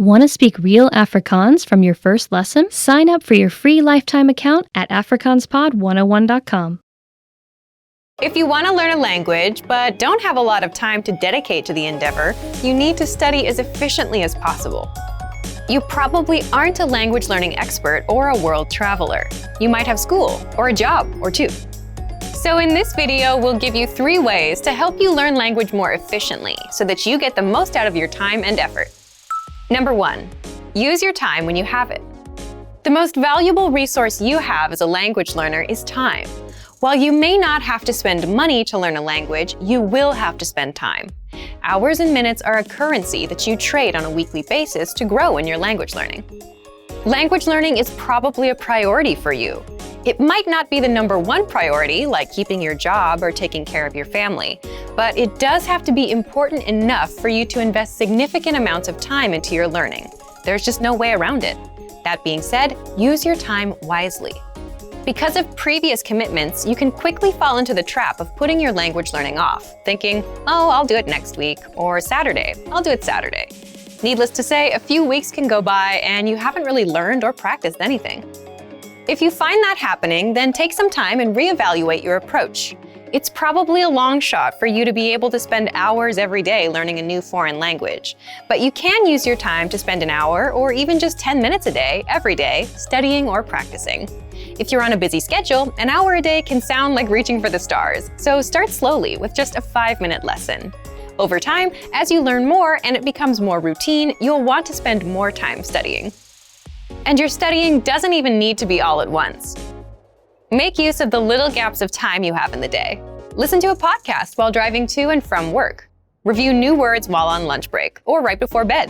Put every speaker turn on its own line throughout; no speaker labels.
Want to speak real Afrikaans from your first lesson? Sign up for your free lifetime account at afrikaanspod101.com.
If you want to learn a language but don't have a lot of time to dedicate to the endeavor, you need to study as efficiently as possible. You probably aren't a language learning expert or a world traveler. You might have school or a job or two. So in this video, we'll give you 3 ways to help you learn language more efficiently so that you get the most out of your time and effort. Number 1, use your time when you have it. The most valuable resource you have as a language learner is time. While you may not have to spend money to learn a language, you will have to spend time. Hours and minutes are a currency that you trade on a weekly basis to grow in your language learning. Language learning is probably a priority for you. It might not be the number 1 priority, like keeping your job or taking care of your family, but it does have to be important enough for you to invest significant amounts of time into your learning. There's just no way around it. That being said, use your time wisely. Because of previous commitments, you can quickly fall into the trap of putting your language learning off, thinking, oh, I'll do it next week, or Saturday, I'll do it Saturday. Needless to say, a few weeks can go by and you haven't really learned or practiced anything. If you find that happening, then take some time and reevaluate your approach. It's probably a long shot for you to be able to spend hours every day learning a new foreign language, but you can use your time to spend an hour or even just 10 minutes a day, every day, studying or practicing. If you're on a busy schedule, an hour a day can sound like reaching for the stars, so start slowly with just a 5-minute lesson. Over time, as you learn more and it becomes more routine, you'll want to spend more time studying. And your studying doesn't even need to be all at once. Make use of the little gaps of time you have in the day. Listen to a podcast while driving to and from work. Review new words while on lunch break or right before bed.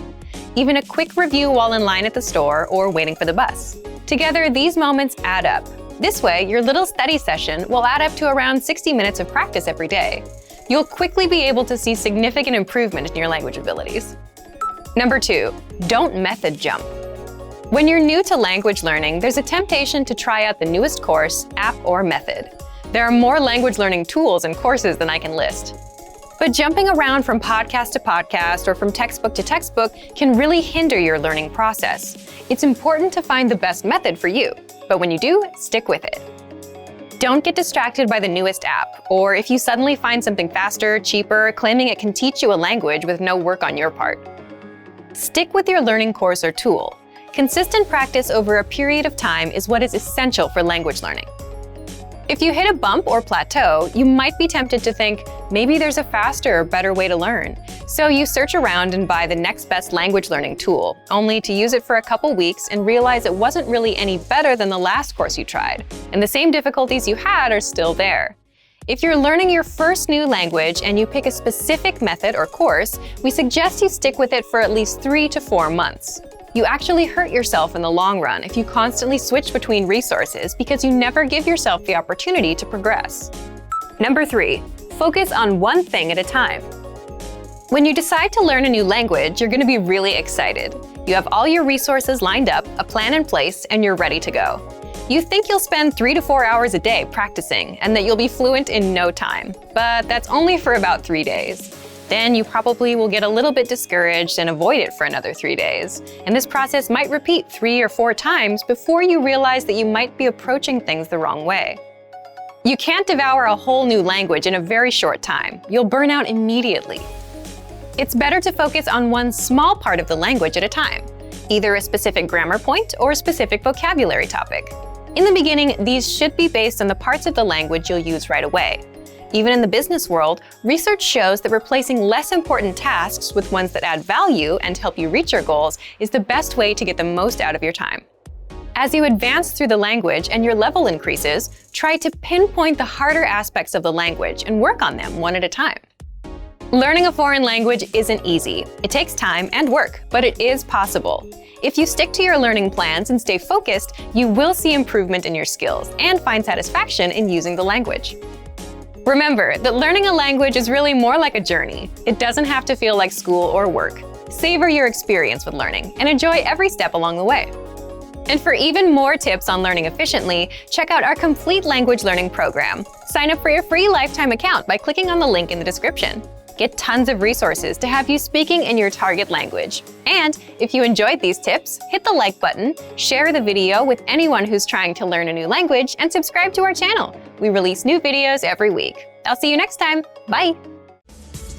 Even a quick review while in line at the store or waiting for the bus. Together, these moments add up. This way, your little study session will add up to around 60 minutes of practice every day. You'll quickly be able to see significant improvement in your language abilities. Number 2, don't method jump. When you're new to language learning, there's a temptation to try out the newest course, app, or method. There are more language learning tools and courses than I can list. But jumping around from podcast to podcast or from textbook to textbook can really hinder your learning process. It's important to find the best method for you, but when you do, stick with it. Don't get distracted by the newest app, or if you suddenly find something faster, cheaper, claiming it can teach you a language with no work on your part. Stick with your learning course or tool. Consistent practice over a period of time is what is essential for language learning. If you hit a bump or plateau, you might be tempted to think, maybe there's a faster or better way to learn. So you search around and buy the next best language learning tool, only to use it for a couple weeks and realize it wasn't really any better than the last course you tried, and the same difficulties you had are still there. If you're learning your first new language and you pick a specific method or course, we suggest you stick with it for at least 3 to 4 months. You actually hurt yourself in the long run if you constantly switch between resources because you never give yourself the opportunity to progress. Number 3, focus on one thing at a time. When you decide to learn a new language, you're going to be really excited. You have all your resources lined up, a plan in place, and you're ready to go. You think you'll spend 3 to 4 hours a day practicing and that you'll be fluent in no time, but that's only for about 3 days. Then you probably will get a little bit discouraged and avoid it for another 3 days. And this process might repeat 3 or 4 times before you realize that you might be approaching things the wrong way. You can't devour a whole new language in a very short time. You'll burn out immediately. It's better to focus on one small part of the language at a time, either a specific grammar point or a specific vocabulary topic. In the beginning, these should be based on the parts of the language you'll use right away. Even in the business world, research shows that replacing less important tasks with ones that add value and help you reach your goals is the best way to get the most out of your time. As you advance through the language and your level increases, try to pinpoint the harder aspects of the language and work on them one at a time. Learning a foreign language isn't easy. It takes time and work, but it is possible. If you stick to your learning plans and stay focused, you will see improvement in your skills and find satisfaction in using the language. Remember that learning a language is really more like a journey. It doesn't have to feel like school or work. Savor your experience with learning and enjoy every step along the way. And for even more tips on learning efficiently, check out our complete language learning program. Sign up for your free lifetime account by clicking on the link in the description. get tons of resources to have you speaking in your target language. And if you enjoyed these tips, hit the like button, share the video with anyone who's trying to learn a new language, and subscribe to our channel. We release new videos every week. I'll see you next time. Bye!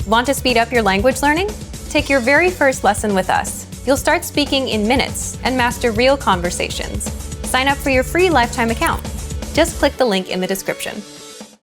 Want to speed up your language learning? Take your very first lesson with us. You'll start speaking in minutes and master real conversations. Sign up for your free lifetime account. Just click the link in the description.